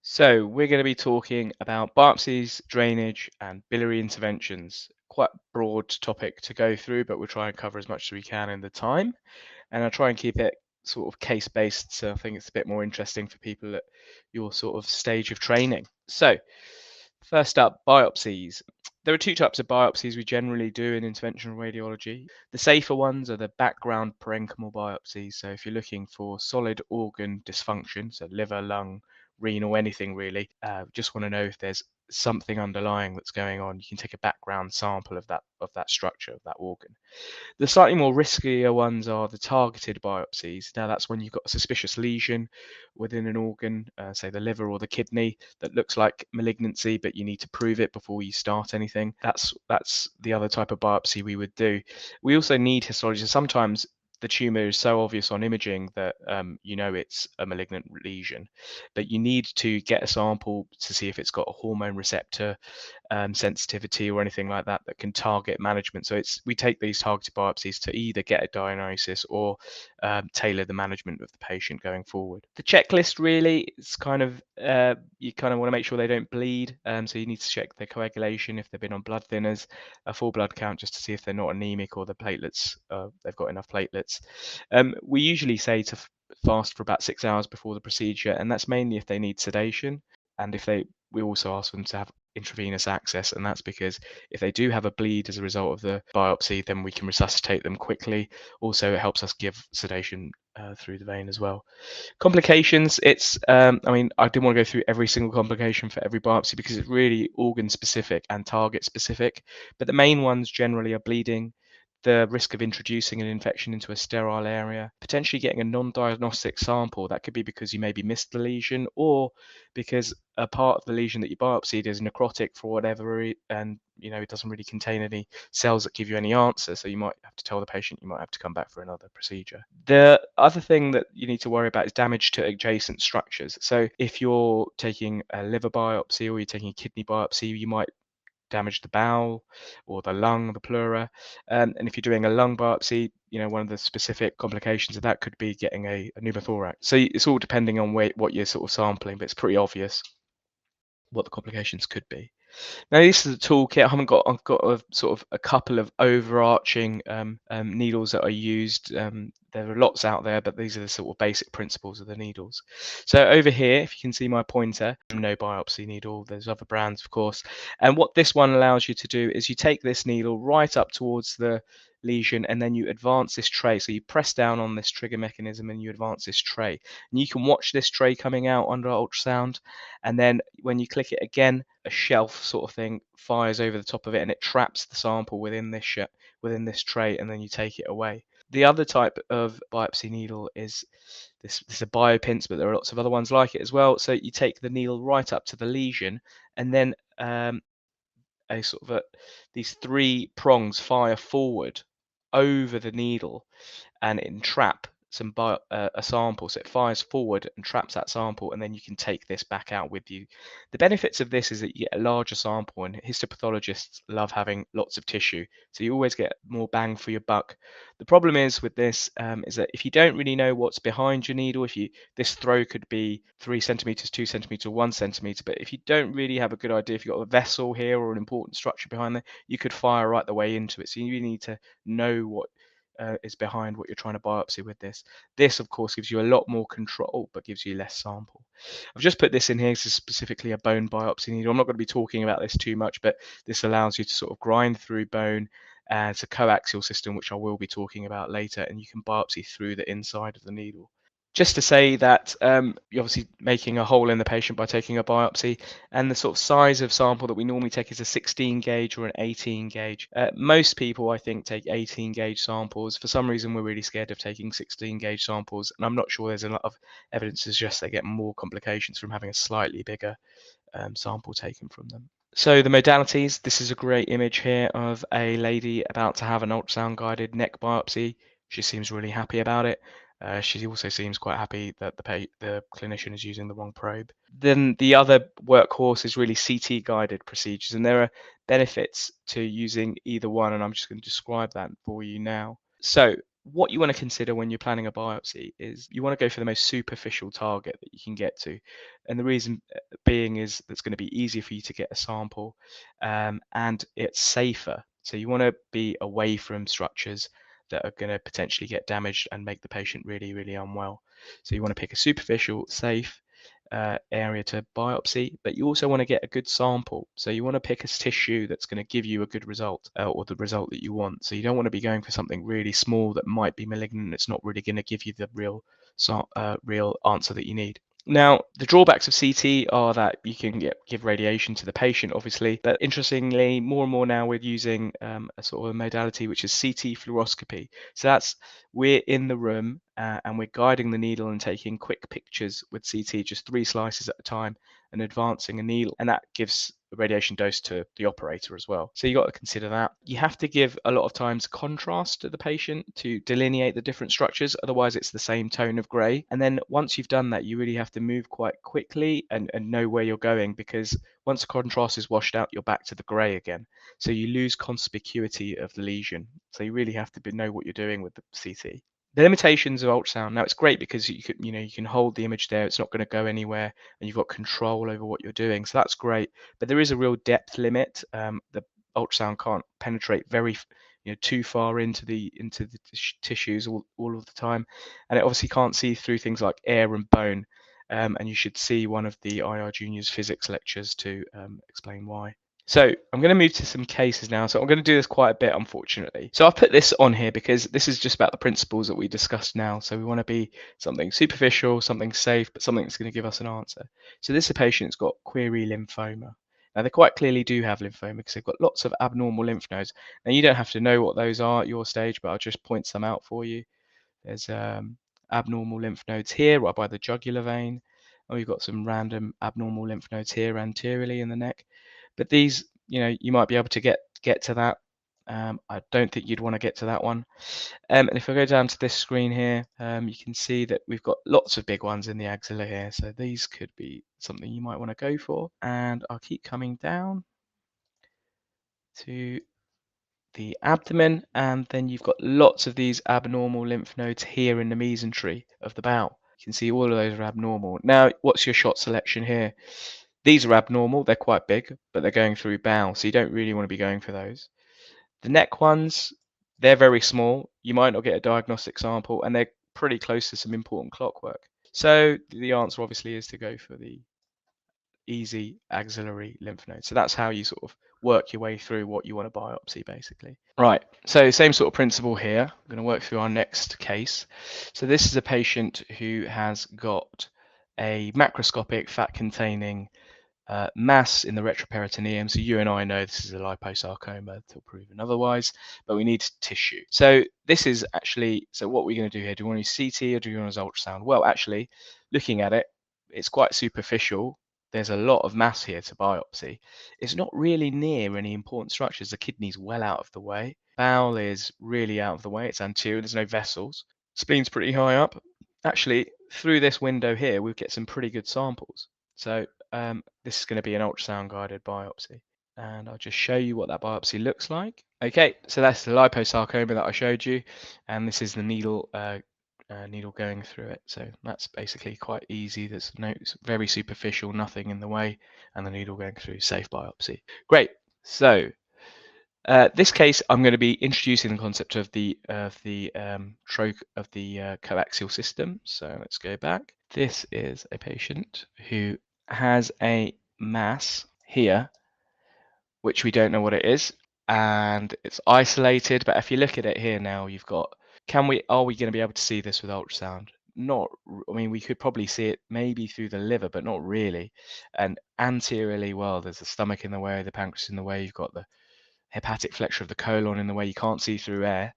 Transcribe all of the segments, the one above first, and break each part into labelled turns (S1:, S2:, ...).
S1: So we're going to be talking about biopsies, drainage, and biliary interventions. Quite a broad topic to go through, but we'll try and cover as much as we can in the time. And I'll try and keep it sort of case-based, so I think it's a bit more interesting for people at your sort of stage of training. So first up, biopsies. There are two types of biopsies we generally do in interventional radiology. The safer ones are the background parenchymal biopsies. So if you're looking for solid organ dysfunction, so liver, lung, renal, anything really, just want to know if there's something underlying that's going on, you can take a background sample of that structure of that organ. The slightly more riskier ones are the targeted biopsies. Now, that's when you've got a suspicious lesion within an organ, say the liver or the kidney, that looks like malignancy, but you need to prove it before you start anything. That's the other type of biopsy we would do. We also need histology. So sometimes the tumor is so obvious on imaging that it's a malignant lesion, but you need to get a sample to see if it's got a hormone receptor sensitivity or anything like that that can target management. So we take these targeted biopsies to either get a diagnosis or tailor the management of the patient going forward. The checklist really is kind of you kind of want to make sure they don't bleed. So you need to check their coagulation if they've been on blood thinners, a full blood count just to see if they're not anemic or the platelets they've got enough platelets. We usually say to fast for about 6 hours before the procedure, and that's mainly if they need sedation, and we also ask them to have intravenous access, and that's because if they do have a bleed as a result of the biopsy, then we can resuscitate them quickly. Also, it helps us give sedation through the vein as well. Complications, I didn't want to go through every single complication for every biopsy because it's really organ specific and target specific, but the main ones generally are bleeding, the risk of introducing an infection into a sterile area, potentially getting a non-diagnostic sample. That could be because you maybe missed the lesion, or because a part of the lesion that you biopsied is necrotic for whatever, and it doesn't really contain any cells that give you any answer. So you might have to tell the patient you might have to come back for another procedure. The other thing that you need to worry about is damage to adjacent structures. So if you're taking a liver biopsy or you're taking a kidney biopsy, you might damage the bowel or the lung, the pleura. And if you're doing a lung biopsy, one of the specific complications of that could be getting a pneumothorax. So it's all depending on what you're sort of sampling, but it's pretty obvious what the complications could be. Now, this is a toolkit. I've got a sort of a couple of overarching needles that are used. There are lots out there, but these are the sort of basic principles of the needles. So over here, if you can see my pointer, no biopsy needle. There's other brands, of course. And what this one allows you to do is you take this needle right up towards the lesion, and then you advance this tray. So you press down on this trigger mechanism and you advance this tray. And you can watch this tray coming out under ultrasound. And then when you click it again, a shelf sort of thing fires over the top of it, and it traps the sample within this tray, and then you take it away. The other type of biopsy needle is this is a biopince, but there are lots of other ones like it as well. So you take the needle right up to the lesion, and then these three prongs fire forward over the needle and entrap a sample. So it fires forward and traps that sample, and then you can take this back out with you. The benefits of this is that you get a larger sample, and histopathologists love having lots of tissue, so you always get more bang for your buck. The problem is with this is that if you don't really know what's behind your needle, this throw could be 3 centimeters, 2 centimeters, 1 centimeter, but if you don't really have a good idea, if you've got a vessel here or an important structure behind there, you could fire right the way into it. So you really need to know what is behind what you're trying to biopsy with this. This, of course, gives you a lot more control, but gives you less sample. I've just put this in here. This is specifically a bone biopsy needle. I'm not going to be talking about this too much, but this allows you to sort of grind through bone. It's a coaxial system, which I will be talking about later, and you can biopsy through the inside of the needle. Just to say that you're obviously making a hole in the patient by taking a biopsy, and the sort of size of sample that we normally take is a 16 gauge or an 18 gauge. Most people, I think, take 18 gauge samples. For some reason, we're really scared of taking 16 gauge samples, and I'm not sure there's a lot of evidence to suggest they get more complications from having a slightly bigger sample taken from them. So the modalities, this is a great image here of a lady about to have an ultrasound guided neck biopsy. She seems really happy about it. She also seems quite happy that the clinician is using the wrong probe. Then the other workhorse is really CT guided procedures, and there are benefits to using either one, and I'm just going to describe that for you now. So what you want to consider when you're planning a biopsy is you want to go for the most superficial target that you can get to. And the reason being is that's going to be easier for you to get a sample, and it's safer. So you want to be away from structures that are going to potentially get damaged and make the patient really, really unwell. So you want to pick a superficial, safe area to biopsy, but you also want to get a good sample. So you want to pick a tissue that's going to give you a good result, or the result that you want. So you don't want to be going for something really small that might be malignant. It's not really going to give you the real answer that you need. Now, the drawbacks of CT are that you can give radiation to the patient, obviously, but interestingly, more and more now we're using a sort of a modality which is CT fluoroscopy. So that's we're in the room and we're guiding the needle and taking quick pictures with CT, just 3 slices at a time, and advancing a needle, and that gives a radiation dose to the operator as well. So you got to consider that. You have to give a lot of times contrast to the patient to delineate the different structures, otherwise it's the same tone of grey. And then once you've done that, you really have to move quite quickly and know where you're going, because once the contrast is washed out, you're back to the grey again. So you lose conspicuity of the lesion. So you really have to know what you're doing with the CT. The limitations of ultrasound. Now it's great because you can hold the image there. It's not going to go anywhere, and you've got control over what you're doing. So that's great. But there is a real depth limit. The ultrasound can't penetrate too far into the tissues all of the time, and it obviously can't see through things like air and bone. And you should see one of the IR Junior's physics lectures to explain why. So I'm going to move to some cases now. So I'm going to do this quite a bit, unfortunately. So I've put this on here because this is just about the principles that we discussed now. So we want to be something superficial, something safe, but something that's going to give us an answer. So this is a patient who's got query lymphoma. Now they quite clearly do have lymphoma because they've got lots of abnormal lymph nodes. Now you don't have to know what those are at your stage, but I'll just point some out for you. There's abnormal lymph nodes here right by the jugular vein. And we've got some random abnormal lymph nodes here anteriorly in the neck. But these, you might be able to get to that. I don't think you'd want to get to that one. And if I go down to this screen here, you can see that we've got lots of big ones in the axilla here. So these could be something you might want to go for. And I'll keep coming down to the abdomen, and then you've got lots of these abnormal lymph nodes here in the mesentery of the bowel. You can see all of those are abnormal. Now, what's your shot selection here? These are abnormal, they're quite big, but they're going through bowel, so you don't really want to be going for those. The neck ones, they're very small. You might not get a diagnostic sample, and they're pretty close to some important clockwork. So the answer obviously is to go for the easy axillary lymph node. So that's how you sort of work your way through what you want to biopsy, basically. Right, so same sort of principle here. I'm going to work through our next case. So this is a patient who has got a macroscopic fat-containing mass in the retroperitoneum. So you and I know this is a liposarcoma till proven otherwise, but we need tissue. So this is actually, so what we're going to do here, do we want to use CT or do we want to use ultrasound? Well, actually, looking at it, it's quite superficial. There's a lot of mass here to biopsy. It's not really near any important structures. The kidney's well out of the way. Bowel is really out of the way. It's anterior. There's no vessels. Spleen's pretty high up. Actually, through this window here, we'll get some pretty good samples. So this is going to be an ultrasound guided biopsy. And I'll just show you what that biopsy looks like. Okay, so that's the liposarcoma that I showed you. And this is the needle needle going through it. So that's basically quite easy. There's no very superficial, nothing in the way, and the needle going through, safe biopsy. Great. So this case, I'm going to be introducing the concept of the coaxial system. So let's go back. This is a patient who has a mass here, which we don't know what it is, and it's isolated. But if you look at it here now, you've got, are we going to be able to see this with ultrasound? Not, I mean, we could probably see it maybe through the liver, but not really. And anteriorly, well, there's the stomach in the way, the pancreas in the way, you've got the hepatic flexure of the colon in the way, you can't see through air.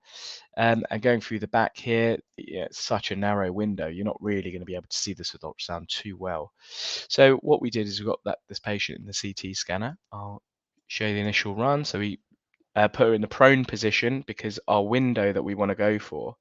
S1: And going through the back here, yeah, it's such a narrow window, you're not really going to be able to see this with ultrasound too well. So what we did is we got this patient in the CT scanner. I'll show you the initial run. So we put her in the prone position because our window that we want to go for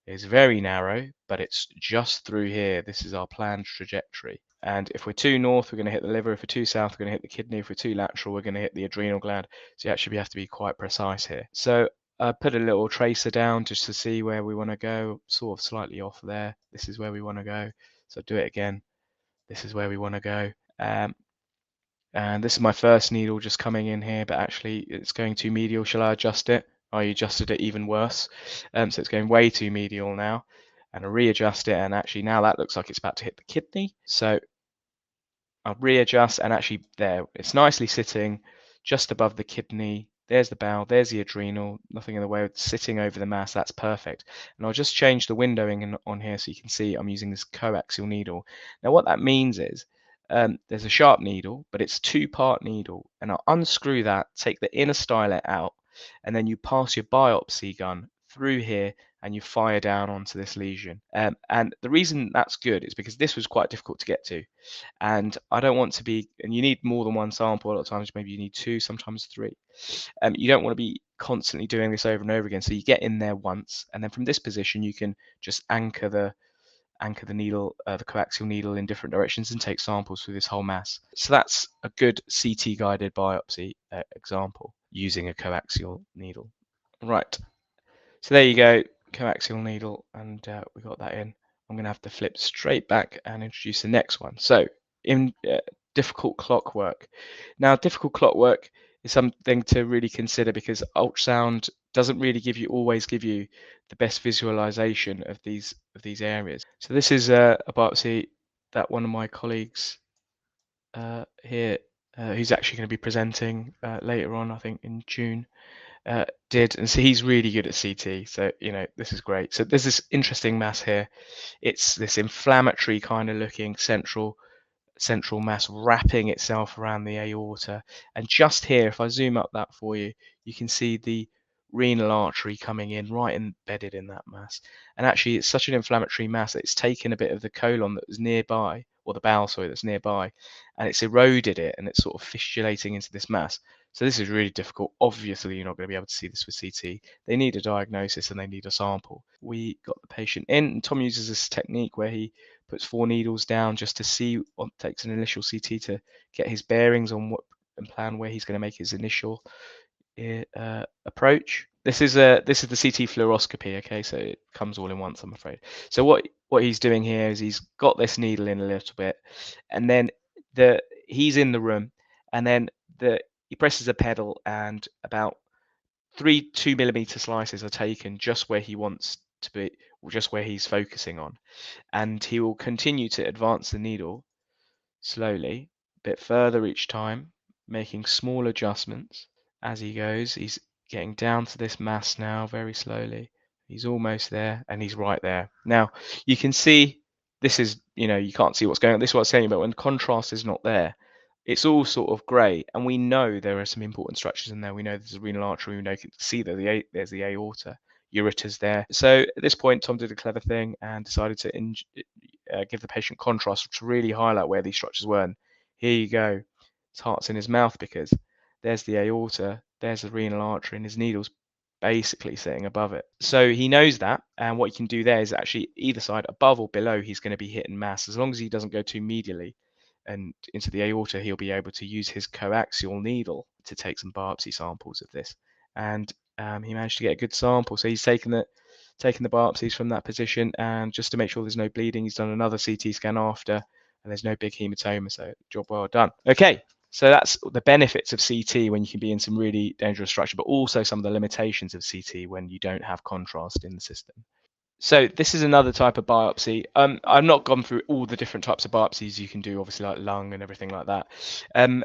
S1: is very narrow, but it's just through here. This is our planned trajectory. And if we're too north, we're going to hit the liver. If we're too south, we're going to hit the kidney. If we're too lateral, we're going to hit the adrenal gland. So you actually have to be quite precise here. So put a little tracer down just to see where we want to go, sort of slightly off there. This is where we want to go. So do it again. This is where we want to go. Um, and this is my first needle just coming in here, but actually it's going too medial. Shall I adjust it? I adjusted it even worse. So it's going way too medial now. And I readjust it, and actually now that looks like it's about to hit the kidney. So I'll readjust, and actually there, it's nicely sitting just above the kidney. There's the bowel, there's the adrenal, nothing in the way of sitting over the mass. That's perfect. And I'll just change the windowing on here so you can see I'm using this coaxial needle. Now what that means is there's a sharp needle, but it's a two-part needle. And I'll unscrew that, take the inner stylet out, and then you pass your biopsy gun through here and you fire down onto this lesion. And the reason that's good is because this was quite difficult to get to. And I don't want to be, and you need more than one sample. A lot of times, maybe you need two, sometimes three. You don't want to be constantly doing this over and over again. So you get in there once, and then from this position, you can just anchor the needle, the coaxial needle in different directions and take samples through this whole mass. So that's a good CT guided biopsy example using a coaxial needle. Right. So there you go, coaxial needle, and we got that in. I'm going to have to flip straight back and introduce the next one. So in difficult clockwork. Now, difficult clockwork is something to really consider because ultrasound doesn't really always give you the best visualization of these areas. So this is a biopsy that one of my colleagues here, who's actually going to be presenting later on, I think in June, did, and so he's really good at CT. So this is great. So there's this interesting mass here. It's this inflammatory kind of looking central mass wrapping itself around the aorta. And just here, if I zoom up that for you, you can see the renal artery coming in right embedded in that mass. And actually, it's such an inflammatory mass that it's taken a bit of the colon that was nearby, or the bowel, sorry, that's nearby, and it's eroded it, and it's sort of fistulating into this mass. So this is really difficult. Obviously, you're not going to be able to see this with CT. They need a diagnosis and they need a sample. We got the patient in, and Tom uses this technique where he puts 4 needles down just to see, or takes an initial CT to get his bearings on what and plan where he's going to make his initial approach. This is the CT fluoroscopy. Okay, so it comes all in once, I'm afraid. So what he's doing here is he's got this needle in a little bit, and then he's in the room, and then he presses a pedal, and about 3 2 millimeter slices are taken just where he wants to be, or just where he's focusing on, and he will continue to advance the needle slowly, a bit further each time, making small adjustments as he goes. He's getting down to this mass now very slowly. He's almost there, and he's right there. Now, you can see this is, you can't see what's going on. This is what I'm saying, but when contrast is not there, it's all sort of grey, and we know there are some important structures in there. We know there's a renal artery. We know you can see that there's the aorta, ureters there. So at this point, Tom did a clever thing and decided to give the patient contrast to really highlight where these structures were. And here you go. His heart's in his mouth because there's the aorta, there's the renal artery, and his needle's basically sitting above it. So he knows that, and what he can do there is actually either side, above or below, he's going to be hitting mass. As long as he doesn't go too medially and into the aorta, he'll be able to use his coaxial needle to take some biopsy samples of this. And he managed to get a good sample. So he's taken the biopsies from that position, and just to make sure there's no bleeding, he's done another CT scan after, and there's no big hematoma. So job well done. Okay, so that's the benefits of CT when you can be in some really dangerous structure, but also some of the limitations of CT when you don't have contrast in the system. So this is another type of biopsy. I've not gone through all the different types of biopsies you can do, obviously like lung and everything like that,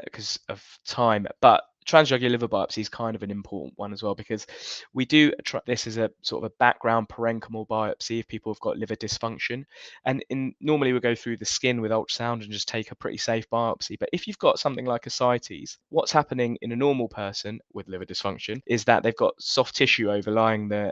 S1: because of time. But transjugular liver biopsy is kind of an important one as well, because we do this as a sort of a background parenchymal biopsy if people have got liver dysfunction. And normally we go through the skin with ultrasound and just take a pretty safe biopsy. But if you've got something like ascites, what's happening in a normal person with liver dysfunction is that they've got soft tissue overlying the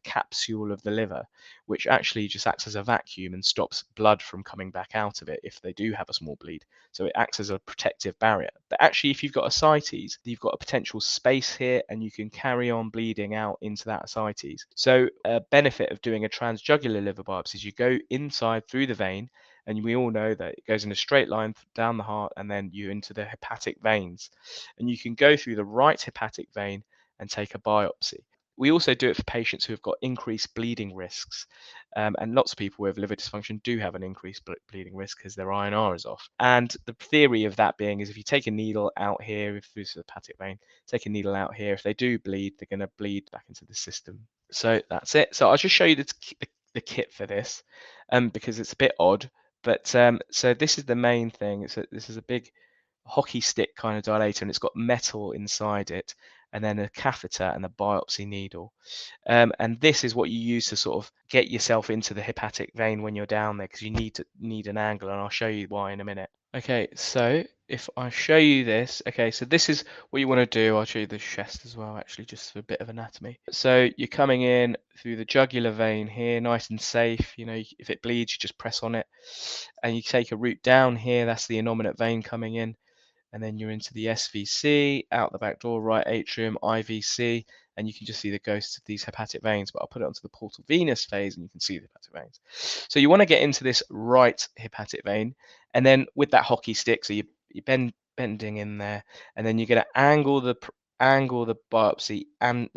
S1: capsule of the liver, which actually just acts as a vacuum and stops blood from coming back out of it if they do have a small bleed. So it acts as a protective barrier. But actually, if you've got ascites, you've got a potential space here, and you can carry on bleeding out into that ascites. So a benefit of doing a transjugular liver biopsy is you go inside through the vein, and we all know that it goes in a straight line down the heart and then you into the hepatic veins. And you can go through the right hepatic vein and take a biopsy. We also do it for patients who have got increased bleeding risks. And lots of people with liver dysfunction do have an increased bleeding risk because their INR is off. And the theory of that being is if you take a needle out here, if this is a hepatic vein, take a needle out here, if they do bleed, they're going to bleed back into the system. So that's it. So I'll just show you the kit for this because it's a bit odd. But so this is the main thing. This is a big hockey stick kind of dilator, and it's got metal inside it, and then a catheter and a biopsy needle. And this is what you use to sort of get yourself into the hepatic vein when you're down there, because you need an angle, and I'll show you why in a minute. Okay, so if I show you this, okay, so this is what you want to do. I'll show you the chest as well, actually, just for a bit of anatomy. So you're coming in through the jugular vein here, nice and safe. You know, if it bleeds, you just press on it, and you take a route down here. That's the innominate vein coming in, and then you're into the SVC, out the back door, right atrium, IVC, and you can just see the ghosts of these hepatic veins. But I'll put it onto the portal venous phase, and you can see the hepatic veins. So you want to get into this right hepatic vein, and then with that hockey stick, so you're bending in there, and then you're going to angle the biopsy and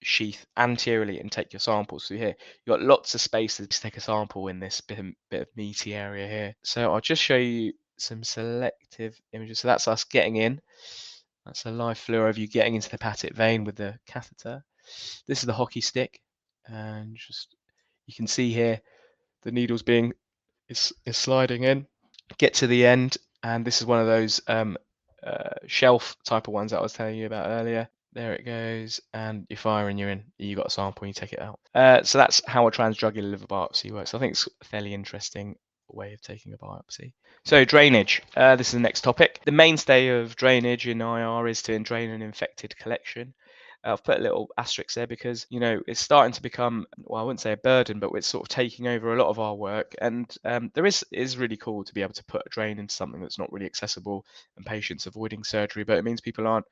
S1: sheath anteriorly and take your samples. So here you've got lots of space to take a sample in this bit of meaty area here. So I'll just show you some selective images. So that's us getting in. That's a live fluoro of you getting into the hepatic vein with the catheter. This is the hockey stick, and just you can see here the needle's is sliding in. Get to the end, and this is one of those shelf type of ones that I was telling you about earlier. There it goes, and you're firing, you're in. You got a sample, and you take it out. So that's how a transjugular liver biopsy works. I think it's a fairly interesting way of taking a biopsy. So drainage. This is the next topic. The mainstay of drainage in IR is to drain an infected collection. I've put a little asterisk there because, you know, it's starting to become, well, I wouldn't say a burden, but it's sort of taking over a lot of our work. And there is really cool to be able to put a drain into something that's not really accessible and patients avoiding surgery, but it means people aren't,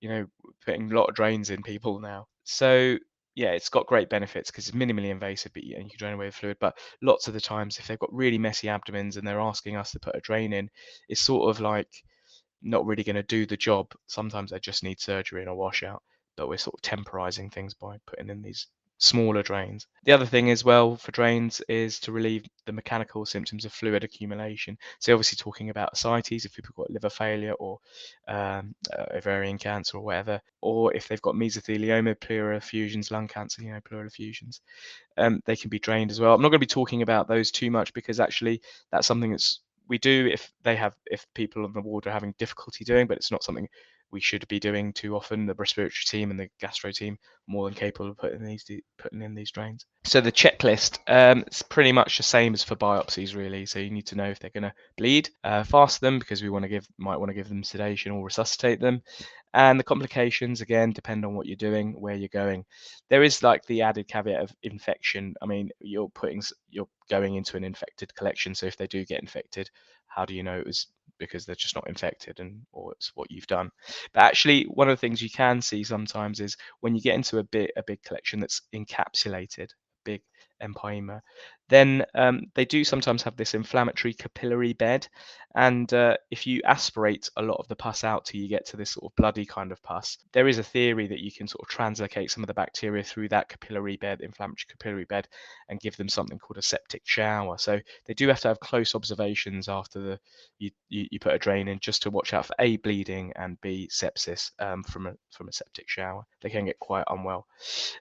S1: you know, putting a lot of drains in people now. So yeah, it's got great benefits because it's minimally invasive, but you can drain away the fluid. But lots of the times, if they've got really messy abdomens and they're asking us to put a drain in, it's sort of like not really going to do the job. Sometimes they just need surgery and a washout, but we're sort of temporizing things by putting in these smaller drains. The other thing as well for drains is to relieve the mechanical symptoms of fluid accumulation. So obviously talking about ascites, if people have got liver failure or ovarian cancer or whatever, or if they've got mesothelioma, pleural effusions, lung cancer, you know, pleural effusions, they can be drained as well. I'm not going to be talking about those too much because actually that's something that's we do if people on the ward are having difficulty doing, but it's not something we should be doing too often. The respiratory team and the gastro team are more than capable of putting in these drains. So the checklist, it's pretty much the same as for biopsies, really. So you need to know if they're going to bleed, fast them because we might want to give them sedation or resuscitate them. And the complications, again, depend on what you're doing, where you're going. There is like the added caveat of infection. I mean, you're going into an infected collection. So if they do get infected, how do you know it was because they're just not infected or it's what you've done? But actually, one of the things you can see sometimes is when you get into a big collection that's encapsulated, big empyema, then they do sometimes have this inflammatory capillary bed. And if you aspirate a lot of the pus out till you get to this sort of bloody kind of pus, there is a theory that you can sort of translocate some of the bacteria through that capillary bed, inflammatory capillary bed, and give them something called a septic shower. So they do have to have close observations after you put a drain in, just to watch out for A, bleeding, and B, sepsis from a septic shower. They can get quite unwell.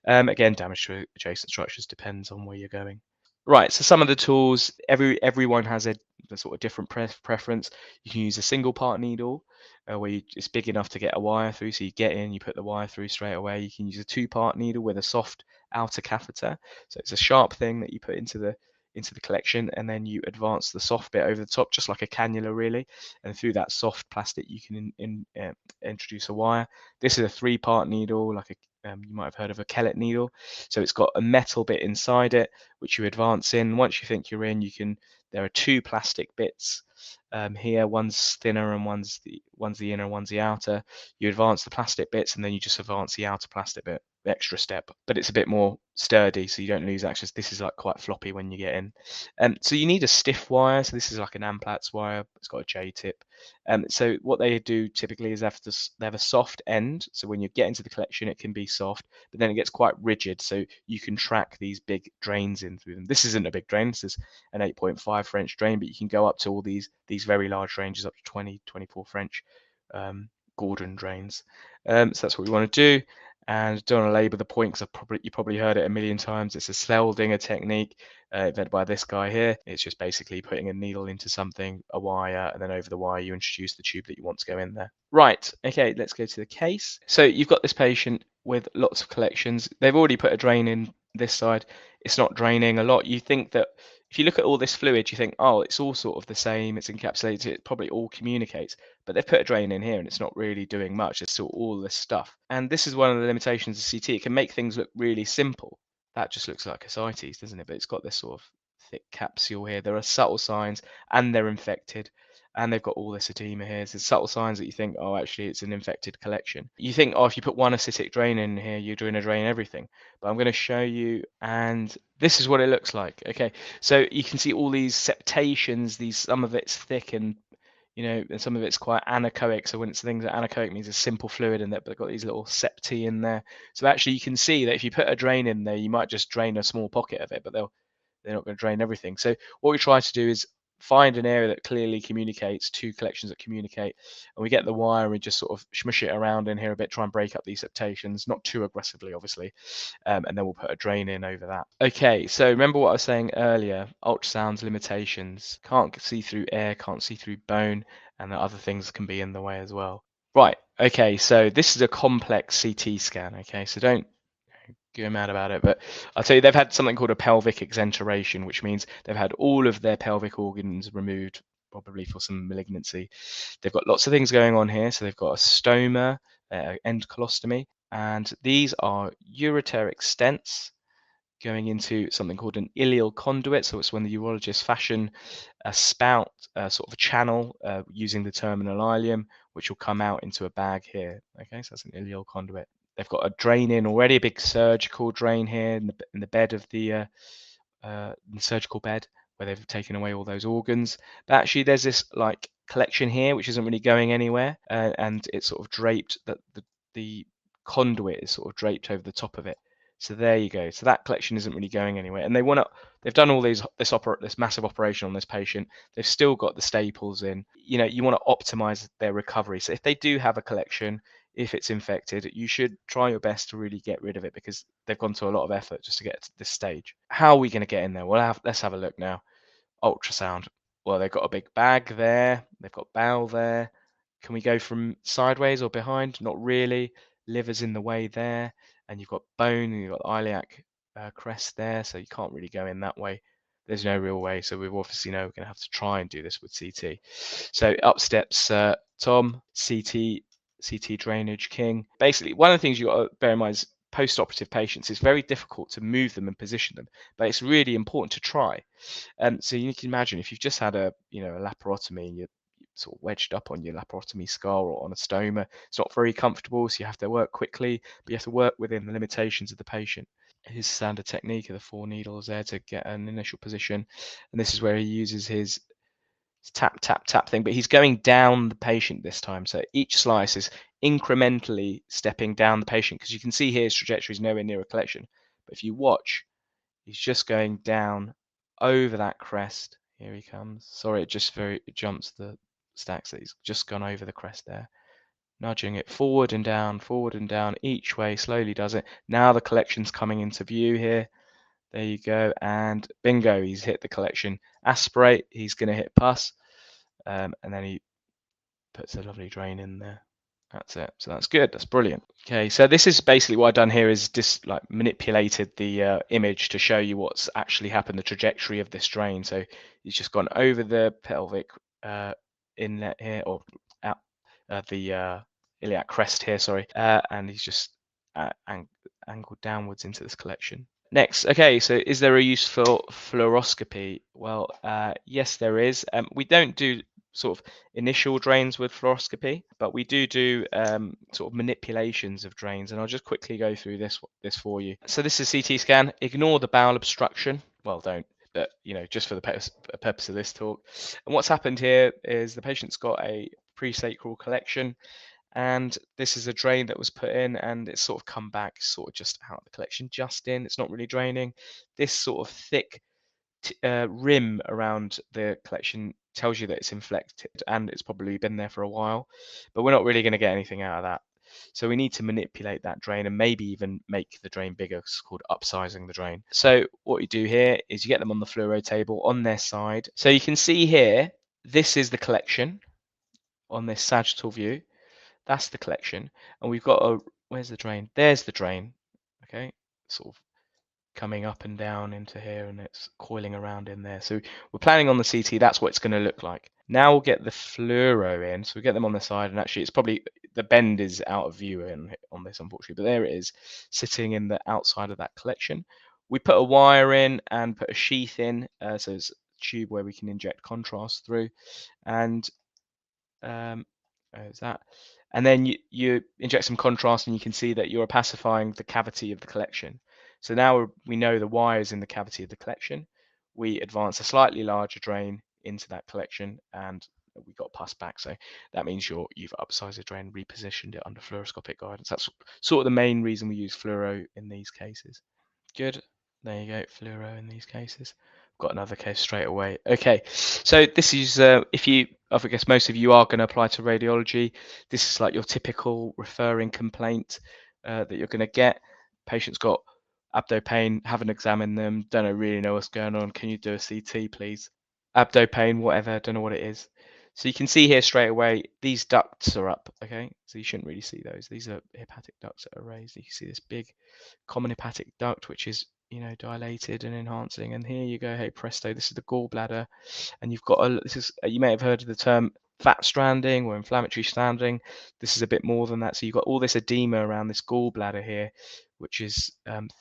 S1: Again, damage to adjacent structures depends on where you're going. Right, so some of the tools, everyone has a sort of different preference. You can use a single part needle where it's big enough to get a wire through. So you get in, you put the wire through straight away. You can use a two-part needle with a soft outer catheter. So it's a sharp thing that you put into the collection, and then you advance the soft bit over the top, just like a cannula, really. And through that soft plastic, you can introduce a wire. This is a three-part needle, like you might have heard of a Kellet needle. So it's got a metal bit inside it, which you advance in. Once you think you're in, there are two plastic bits here. One's thinner and one's the inner, one's the outer. You advance the plastic bits, and then you just advance the outer plastic bit extra step, but it's a bit more sturdy, so you don't lose access. This is like quite floppy when you get in. So you need a stiff wire. So this is like an Amplatz wire. It's got a J tip. So what they do typically is they have a soft end. So when you get into the collection, it can be soft, but then it gets quite rigid. So you can track these big drains in through them. This isn't a big drain. This is an 8.5 French drain, but you can go up to all these very large ranges, up to 20, 24 French Gordon drains. So that's what we want to do. And don't want to labour the point because you probably heard it a million times. It's a Sleldinger technique invented by this guy here. It's just basically putting a needle into something, a wire, and then over the wire you introduce the tube that you want to go in there. Right, okay, let's go to the case. So you've got this patient with lots of collections. They've already put a drain in this side. It's not draining a lot. You think that if you look at all this fluid, you think, oh, it's all sort of the same. It's encapsulated. It probably all communicates. But they've put a drain in here and it's not really doing much. There's still all this stuff. And this is one of the limitations of CT. It can make things look really simple. That just looks like ascites, doesn't it? But it's got this sort of thick capsule here. There are subtle signs and they're infected. And they've got all this edema here. So there's subtle signs that you think, oh, actually, it's an infected collection. You think, oh, if you put one acidic drain in here, you're doing a drain everything. But I'm going to show you, and this is what it looks like. Okay, so you can see all these septations. Some of it's thick and and some of it's quite anechoic. So when things are anechoic, means it's simple fluid in there, but they've got these little septi in there. So actually, you can see that if you put a drain in there, you might just drain a small pocket of it, but they're not going to drain everything. So what we try to do is find an area that clearly communicates, two collections that communicate, and we get the wire and we just sort of smush it around in here a bit, try and break up these septations, not too aggressively, obviously, and then we'll put a drain in over that. Okay, so remember what I was saying earlier, ultrasound's limitations. Can't see through air, can't see through bone, and the other things can be in the way as well. Right, okay, so this is a complex CT scan, okay, so don't go mad about it, but I'll tell you, they've had something called a pelvic exenteration, which means they've had all of their pelvic organs removed, probably for some malignancy. They've got lots of things going on here. So they've got a stoma, end colostomy, and these are ureteric stents going into something called an ileal conduit. So it's when the urologists fashion a spout, sort of a channel, using the terminal ileum, which will come out into a bag here. Okay, so that's an ileal conduit. They've got a drain in already, a big surgical drain here in the bed of the surgical bed where they've taken away all those organs. But actually, there's this like collection here which isn't really going anywhere, and it's sort of draped. That the conduit is sort of draped over the top of it. So there you go. So that collection isn't really going anywhere, and they've done all this massive operation on this patient. They've still got the staples in. You want to optimize their recovery. So if they do have a collection, if it's infected, you should try your best to really get rid of it because they've gone to a lot of effort just to get to this stage. How are we going to get in there? Well, let's have a look now. Ultrasound. Well, they've got a big bag there. They've got bowel there. Can we go from sideways or behind? Not really. Liver's in the way there. And you've got bone and you've got iliac crest there. So you can't really go in that way. There's no real way. So we've obviously know we're going to have to try and do this with CT. So up steps Tom, CT drainage king. Basically, one of the things you got to bear in mind is post-operative patients. It's very difficult to move them and position them, but it's really important to try. So you can imagine if you've just had a laparotomy and you're sort of wedged up on your laparotomy scar or on a stoma, it's not very comfortable. So you have to work quickly, but you have to work within the limitations of the patient. His standard technique of the 4 needles there to get an initial position, and this is where he uses his tap, tap, tap thing, but he's going down the patient this time. So each slice is incrementally stepping down the patient because you can see here his trajectory is nowhere near a collection. But if you watch, he's just going down over that crest. Here he comes. Sorry, it jumps the stacks that he's just gone over the crest there. Nudging it forward and down, each way, slowly does it. Now the collection's coming into view here. There you go, and bingo, he's hit the collection. Aspirate, he's going to hit pus, and then he puts a lovely drain in there. That's it. So that's good. That's brilliant. Okay, so this is basically what I've done here is just like manipulated the image to show you what's actually happened, the trajectory of this drain. So he's just gone over the pelvic inlet here, or out the iliac crest here, sorry, and he's just angled downwards into this collection. Next, okay, so is there a use for fluoroscopy? Well, yes, there is. We don't do sort of initial drains with fluoroscopy, but we do sort of manipulations of drains, and I'll just quickly go through this for you. So this is a CT scan. Ignore the bowel obstruction. Well, don't, but just for the purpose of this talk. And what's happened here is the patient's got a presacral collection, and this is a drain that was put in, and it's sort of come back sort of just out of the collection, just in. It's not really draining. This sort of thick rim around the collection tells you that it's inflected and it's probably been there for a while, but we're not really going to get anything out of that. So we need to manipulate that drain and maybe even make the drain bigger. It's called upsizing the drain. So what you do here is you get them on the fluoro table on their side. So you can see here, this is the collection on this sagittal view. That's the collection. And we've got where's the drain? There's the drain. Okay, sort of coming up and down into here, and it's coiling around in there. So we're planning on the CT, that's what it's going to look like. Now we'll get the fluoro in. So we get them on the side, and actually it's probably, the bend is out of view on this, unfortunately, but there it is, sitting in the outside of that collection. We put a wire in and put a sheath in, so it's a tube where we can inject contrast through, and there's that. And then you inject some contrast, and you can see that you're opacifying the cavity of the collection. So now we know the wires in the cavity of the collection. We advance a slightly larger drain into that collection, and we got pus back. So that means you've upsized the drain, repositioned it under fluoroscopic guidance. That's sort of the main reason we use fluoro in these cases. Good. There you go, fluoro in these cases. Got another case straight away. Okay, so this is I guess most of you are going to apply to radiology. This is like your typical referring complaint that you're going to get. Patient's got abdo pain, haven't examined them, don't really know what's going on. Can you do a CT, please? Abdo pain, whatever, don't know what it is. So you can see here straight away, these ducts are up, okay? So you shouldn't really see those. These are hepatic ducts that are raised. You can see this big common hepatic duct, which is, dilated and enhancing. And here you go, hey presto, this is the gallbladder. And you've got, you may have heard of the term fat stranding or inflammatory stranding. This is a bit more than that. So you've got all this edema around this gallbladder here, which is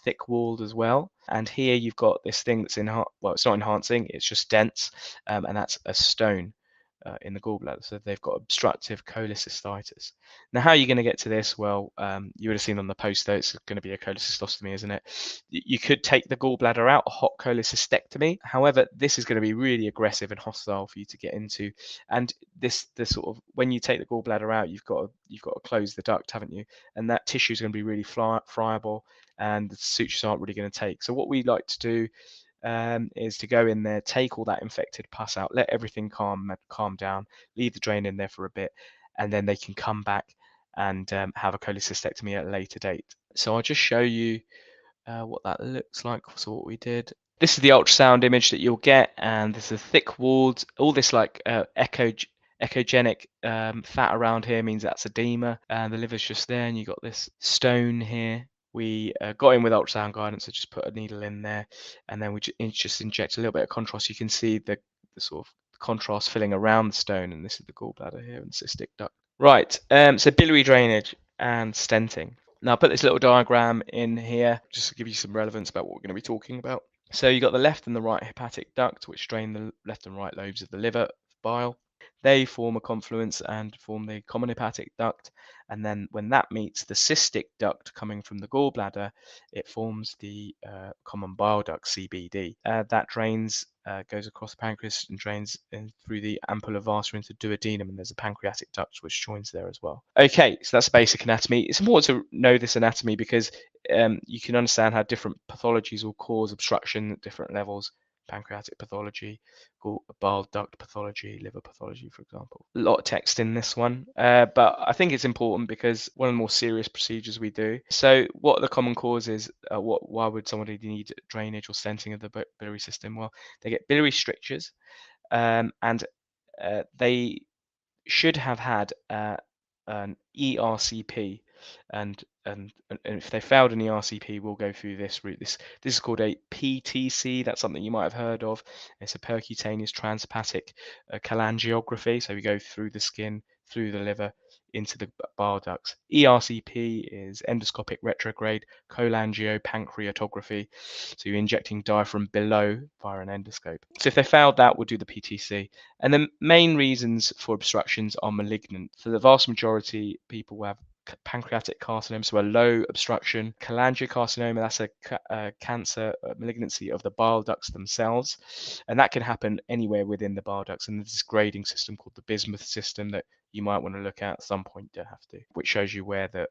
S1: thick walled as well. And here you've got this thing that's well, it's not enhancing, it's just dense, and that's a stone in the gallbladder. So they've got obstructive cholecystitis. Now, how are you going to get to this? Well, you would have seen on the poster, it's going to be a cholecystostomy, isn't it? You could take the gallbladder out, a hot cholecystectomy. However, this is going to be really aggressive and hostile for you to get into. And the sort of, when you take the gallbladder out, you've got to close the duct, haven't you? And that tissue is going to be really friable, and the sutures aren't really going to take. So what we like to do is to go in there, take all that infected pus out, let everything calm down, leave the drain in there for a bit, and then they can come back and have a cholecystectomy at a later date. So I'll just show you what that looks like. So what we did. This is the ultrasound image that you'll get, and this is thick walled, all this like echogenic fat around here means that's edema, and the liver's just there, and you got this stone here. We got in with ultrasound guidance, so just put a needle in there, and then we just inject a little bit of contrast. You can see the sort of contrast filling around the stone, and this is the gallbladder here and cystic duct. Right, so biliary drainage and stenting. Now I put this little diagram in here just to give you some relevance about what we're going to be talking about. So you've got the left and the right hepatic duct, which drain the left and right lobes of the liver, bile. They form a confluence and form the common hepatic duct. And then when that meets the cystic duct coming from the gallbladder, it forms the common bile duct, CBD. That drains, goes across the pancreas and drains in through the ampulla vasa into duodenum, and there's a pancreatic duct which joins there as well. Okay, so that's the basic anatomy. It's important to know this anatomy because you can understand how different pathologies will cause obstruction at different levels. Pancreatic pathology, bile duct pathology, liver pathology, for example. A lot of text in this one, but I think it's important because one of the more serious procedures we do. So what are the common causes? Why would somebody need drainage or stenting of the biliary system? Well, they get biliary strictures, and they should have had an ERCP, and if they failed an ERCP, we'll go through this route. This is called a PTC. That's something you might have heard of. It's a percutaneous transhepatic cholangiography. So we go through the skin, through the liver, into the bile ducts. ERCP is endoscopic retrograde cholangiopancreatography. So you're injecting dye from below via an endoscope. So if they failed that, we'll do the PTC. And the main reasons for obstructions are malignant. For the vast majority, people will have pancreatic carcinoma, so a low obstruction. Cholangiocarcinoma, that's a cancer, malignancy of the bile ducts themselves, and that can happen anywhere within the bile ducts. And there's this grading system called the bismuth system that you might want to look at some point. Don't have to, which shows you where the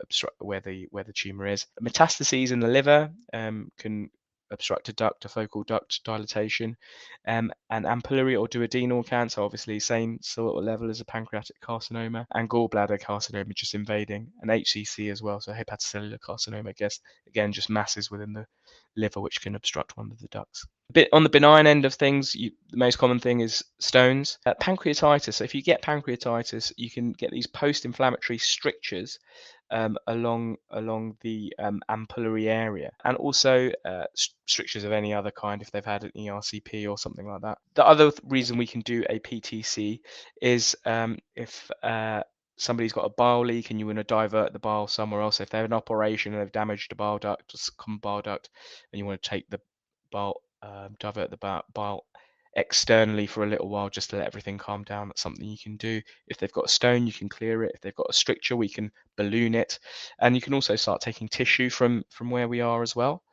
S1: tumor is. Metastases in the liver can obstruct a duct, a focal duct dilatation, and ampullary or duodenal cancer, obviously same sort of level as a pancreatic carcinoma, and gallbladder carcinoma just invading, and HCC as well, so hepatocellular carcinoma, I guess, again, just masses within the liver which can obstruct one of the ducts. A bit on the benign end of things, the most common thing is stones. Pancreatitis, so if you get pancreatitis, you can get these post-inflammatory strictures along the ampullary area, and also strictures of any other kind if they've had an ERCP or something like that. The other reason we can do a PTC is if somebody's got a bile leak and you want to divert the bile somewhere else. If they have an operation and they've damaged a bile duct, a common bile duct, and you want to take the bile, divert the bile externally for a little while just to let everything calm down, that's something you can do. If they've got a stone, you can clear it. If they've got a stricture, we can balloon it, and you can also start taking tissue from where we are as well,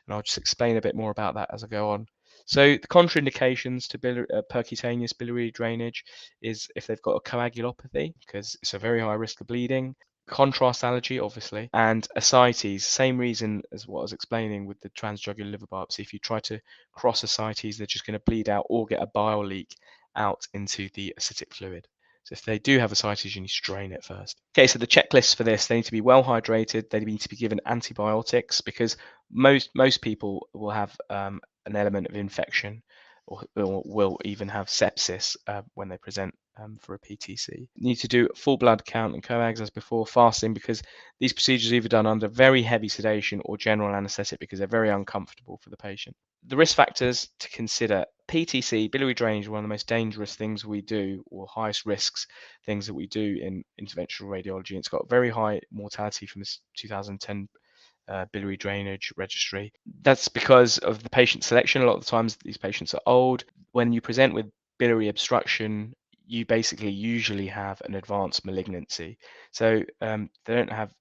S1: and I'll just explain a bit more about that as I go on. So the contraindications to percutaneous biliary drainage is if they've got a coagulopathy, because it's a very high risk of bleeding, contrast allergy, obviously, and ascites. Same reason as what I was explaining with the transjugular liver biopsy. If you try to cross ascites, they're just going to bleed out or get a bile leak out into the acidic fluid. So if they do have ascites, you need to drain it first. Okay, so the checklist for this, they need to be well hydrated. They need to be given antibiotics, because most people will have an element of infection, or will even have sepsis when they present for a PTC. You need to do full blood count and coags as before, fasting, because these procedures are either done under very heavy sedation or general anaesthetic because they're very uncomfortable for the patient. The risk factors to consider: PTC, biliary drainage, is one of the most dangerous things we do, or highest risks things that we do in interventional radiology. It's got very high mortality from this 2010 biliary drainage registry. That's because of the patient selection. A lot of the times these patients are old. When you present with biliary obstruction, you basically usually have an advanced malignancy. So they don't have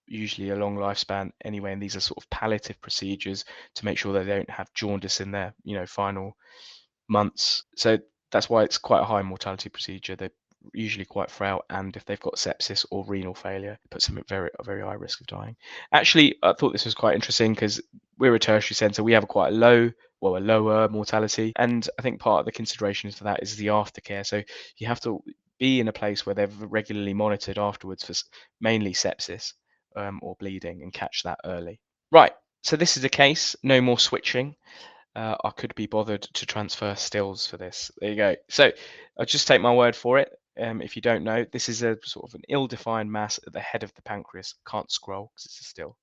S1: usually a long lifespan anyway, and these are sort of palliative procedures to make sure that they don't have jaundice in their final months. So that's why it's quite a high mortality procedure. They're usually quite frail, and if they've got sepsis or renal failure, it puts them at a very high risk of dying. Actually, I thought this was quite interesting because we're a tertiary centre. We have a lower mortality, and I think part of the consideration for that is the aftercare. So you have to be in a place where they're regularly monitored afterwards for mainly sepsis or bleeding, and catch that early. Right, so this is the case. No more switching. I could be bothered to transfer stills for this. There you go. So I'll just take my word for it. If you don't know, this is a sort of an ill-defined mass at the head of the pancreas. Can't scroll because it's a still.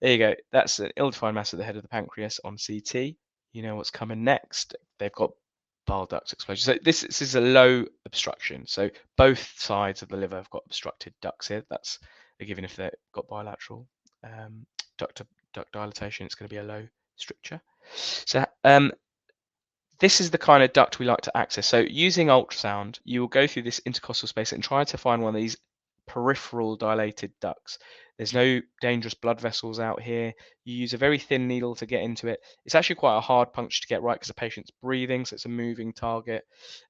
S1: There you go. That's an ill-defined mass at the head of the pancreas on CT. You know what's coming next. They've got bile duct explosion. So this is a low obstruction. So both sides of the liver have got obstructed ducts here. That's a given. If they've got bilateral duct dilatation, it's going to be a low stricture. So this is the kind of duct we like to access. So using ultrasound, you will go through this intercostal space and try to find one of these peripheral dilated ducts. There's no dangerous blood vessels out here. You use a very thin needle to get into it. It's actually quite a hard puncture to get right because the patient's breathing, so it's a moving target.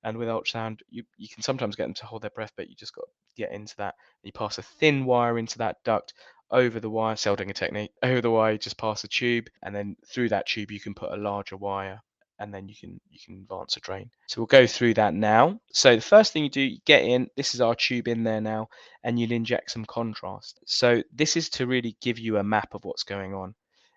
S1: And with ultrasound, you can sometimes get them to hold their breath, but you just got to get into that. You pass a thin wire into that duct, over the wire, Seldinger technique, over the wire, you just pass a tube, and then through that tube you can put a larger wire, and then you can advance a drain. So we'll go through that now. So the first thing you do, you get in, this is our tube in there now, and you'll inject some contrast. So this is to really give you a map of what's going on.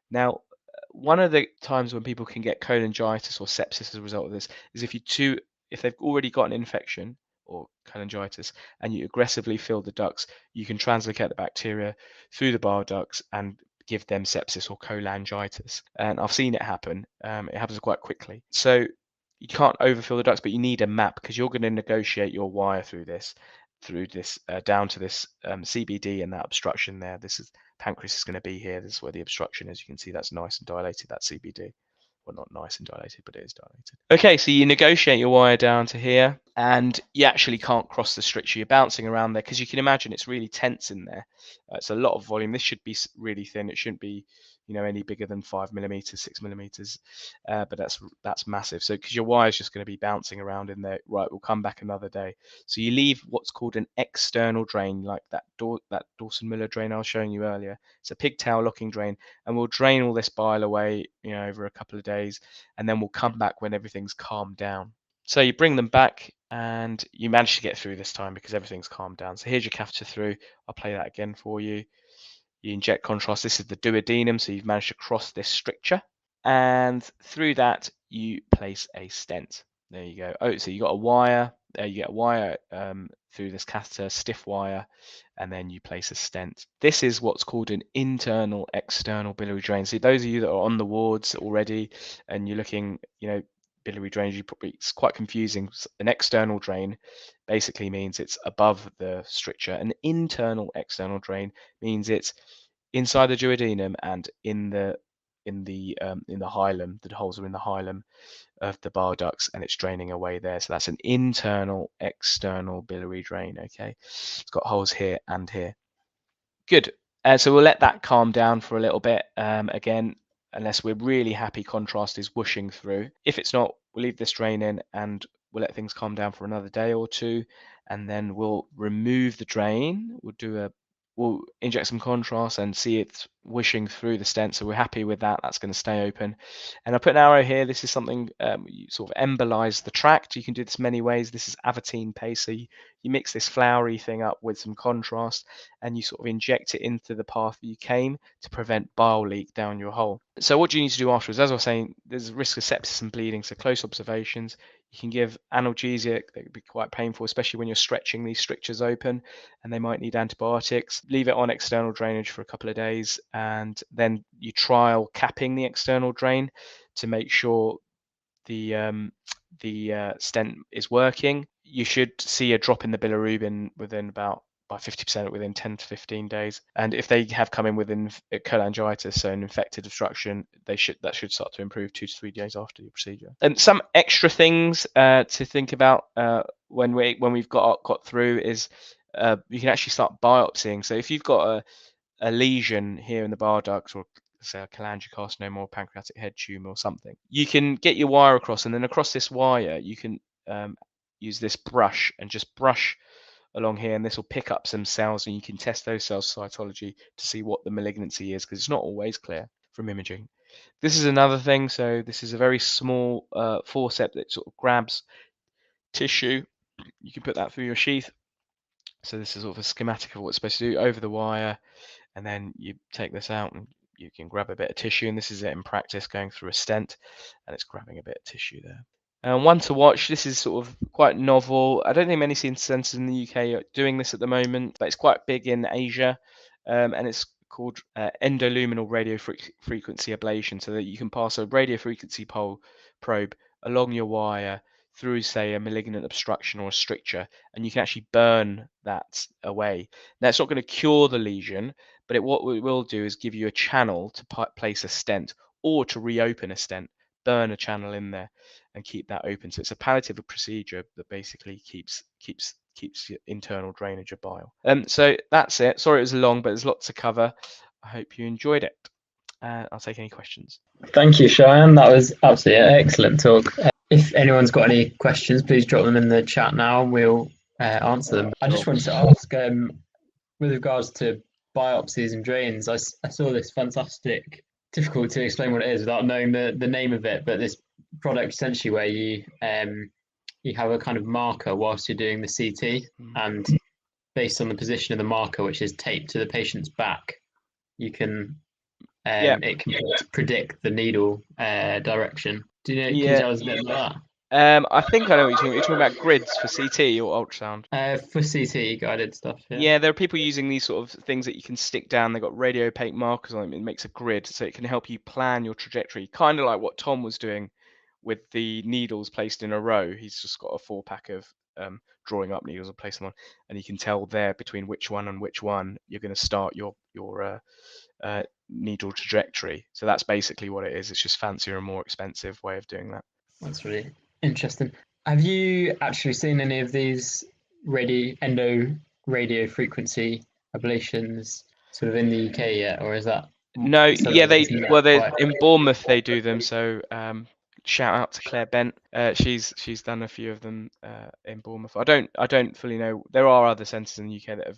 S1: Now, one of the times when people can get cholangitis or sepsis as a result of this is if they've already got an infection or cholangitis and you aggressively fill the ducts, you can translocate the bacteria through the bile ducts and give them sepsis or cholangitis. And I've seen it happen. It happens quite quickly. So you can't overfill the ducts, but you need a map because you're going to negotiate your wire through this. through this down to this CBD and that obstruction there. This is pancreas is going to be here. This is where the obstruction is. You can see that's nice and dilated, that CBD. Well, not nice and dilated, but it is dilated. Okay, so you negotiate your wire down to here, and you actually can't cross the stricture. You're bouncing around there because you can imagine it's really tense in there. It's a lot of volume. This should be really thin. It shouldn't be, any bigger than 5 millimeters, 6 millimeters, but that's massive. So because your wire is just going to be bouncing around in there, right? We'll come back another day. So you leave what's called an external drain, like that Dawson-Miller drain I was showing you earlier. It's a pigtail locking drain, and we'll drain all this bile away, over a couple of days, and then we'll come back when everything's calmed down. So you bring them back, and you manage to get through this time because everything's calmed down. So here's your catheter through. I'll play that again for you. You inject contrast. This is the duodenum, so you've managed to cross this stricture, and through that you place a stent. There you go. Oh, so you got a wire. You get a wire through this catheter, stiff wire, and then you place a stent. This is what's called an internal external biliary drain. So those of you that are on the wards already and you're looking, biliary drainage, it's quite confusing. An external drain basically means it's above the stricture. An internal external drain means it's inside the duodenum and in the hilum. The holes are in the hilum of the bile ducts, and it's draining away there. So that's an internal external biliary drain. Okay, it's got holes here and here. Good. So we'll let that calm down for a little bit. Again, unless we're really happy contrast is whooshing through. If it's not, we'll leave this drain in and we'll let things calm down for another day or two, and then we'll remove the drain. We'll inject some contrast and see it whooshing through the stent. So we're happy with that. That's going to stay open. And I put an arrow here. This is something you sort of embolize the tract. You can do this many ways. This is Avatine paste. So you mix this floury thing up with some contrast, and you sort of inject it into the path that you came to prevent bile leak down your hole. So what do you need to do afterwards? As I was saying, there's a risk of sepsis and bleeding, so close observations. You can give analgesic. That could be quite painful, especially when you're stretching these strictures open, and they might need antibiotics. Leave it on external drainage for a couple of days, and then you trial capping the external drain to make sure the stent is working. You should see a drop in the bilirubin by 50% within 10 to 15 days. And if they have come in within cholangitis, so an infected obstruction, that should start to improve 2 to 3 days after the procedure. And some extra things to think about when we've got through is you can actually start biopsying. So if you've got a lesion here in the bile ducts, or say a cholangiocarcinoma or pancreatic head tumor or something, you can get your wire across, and then across this wire you can use this brush and just brush along here, and this will pick up some cells, and you can test those cells cytology to see what the malignancy is, because it's not always clear from imaging. This is another thing. So this is a very small forceps that sort of grabs tissue. You can put that through your sheath. So this is sort of a schematic of what it's supposed to do over the wire, and then you take this out and you can grab a bit of tissue, and this is it in practice going through a stent, and it's grabbing a bit of tissue there. One to watch. This is sort of quite novel. I don't think many centres in the UK are doing this at the moment, but it's quite big in Asia, and it's called endoluminal radio frequency ablation, so that you can pass a radio frequency probe along your wire through, say, a malignant obstruction or a stricture, and you can actually burn that away. Now, it's not going to cure the lesion, but what it will do is give you a channel to place a stent, or to reopen a stent, burn a channel in there and keep that open. So it's a palliative procedure that basically keeps your internal drainage of bile. So that's it. Sorry it was long, but there's lots to cover. I hope you enjoyed it. I'll take any questions.
S2: Thank you, Cheyenne. That was absolutely an excellent talk. If anyone's got any questions, please drop them in the chat now and we'll answer them. I just wanted to ask, with regards to biopsies and drains, I saw this fantastic, difficult to explain what it is without knowing the name of it, but this product essentially where you have a kind of marker whilst you're doing the CT, and based on the position of the marker, which is taped to the patient's back, you can it can predict the needle direction. Do you know? Can you tell us a bit about
S1: that? I think I know what you're talking about. You're talking about grids for CT or ultrasound?
S2: For CT guided stuff.
S1: Yeah, there are people using these sort of things that you can stick down. They've got radio opaque markers on them. It makes a grid, so it can help you plan your trajectory, kind of like what Tom was doing with the needles placed in a row. He's just got a 4-pack of drawing up needles and place them on, and you can tell there between which one and which one you're going to start your needle trajectory. So that's basically what it is. It's just fancier and more expensive way of doing that.
S2: That's really interesting. Have you actually seen any of these radio frequency ablations sort of in the UK yet, or is that
S1: No, yeah,
S2: quite...
S1: in Bournemouth they do them. So shout out to Claire Bent. She's done a few of them in Bournemouth. I don't fully know. There are other centres in the UK that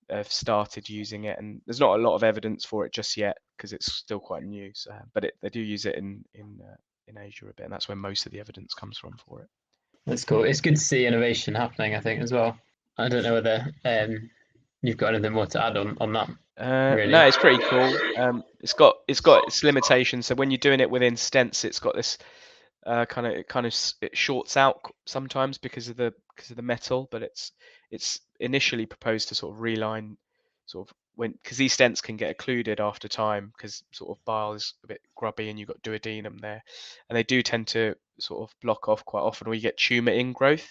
S1: have started using it, and there's not a lot of evidence for it just yet because it's still quite new. So, but they do use it in Asia a bit, and that's where most of the evidence comes from for it.
S2: That's cool. It's good to see innovation happening, I think, as well. I don't know whether you've got anything more to add on that. Really?
S1: No, it's pretty cool. It's got its limitations. So when you're doing it within stents, it's got this it shorts out sometimes because of the metal, but it's initially proposed to sort of reline sort of because these stents can get occluded after time because sort of bile is a bit grubby and you've got duodenum there, and they do tend to sort of block off quite often, or you get tumor ingrowth.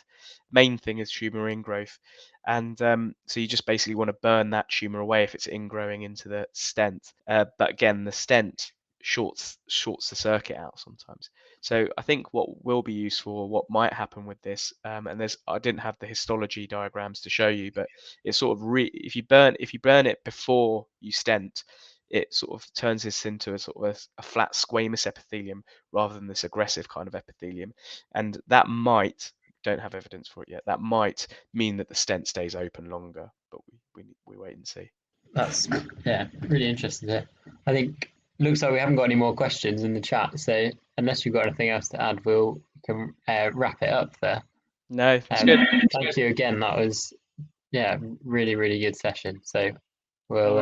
S1: Main thing is tumor ingrowth, and so you just basically want to burn that tumor away if it's ingrowing into the stent. But again, the stent shorts the circuit out sometimes. So I think what will be useful, what might happen with this, and I didn't have the histology diagrams to show you, but it's sort of if you burn it before you stent, it sort of turns this into a sort of a flat squamous epithelium rather than this aggressive kind of epithelium, and that don't have evidence for it yet. That might mean that the stent stays open longer, but we wait and see.
S2: That's really interesting to hear. I think looks like we haven't got any more questions in the chat, so unless you've got anything else to add, we can wrap it up there.
S1: No, that's good.
S2: Thank you again. That was really, really good session. So we'll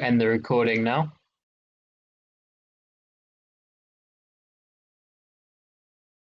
S2: end the recording now.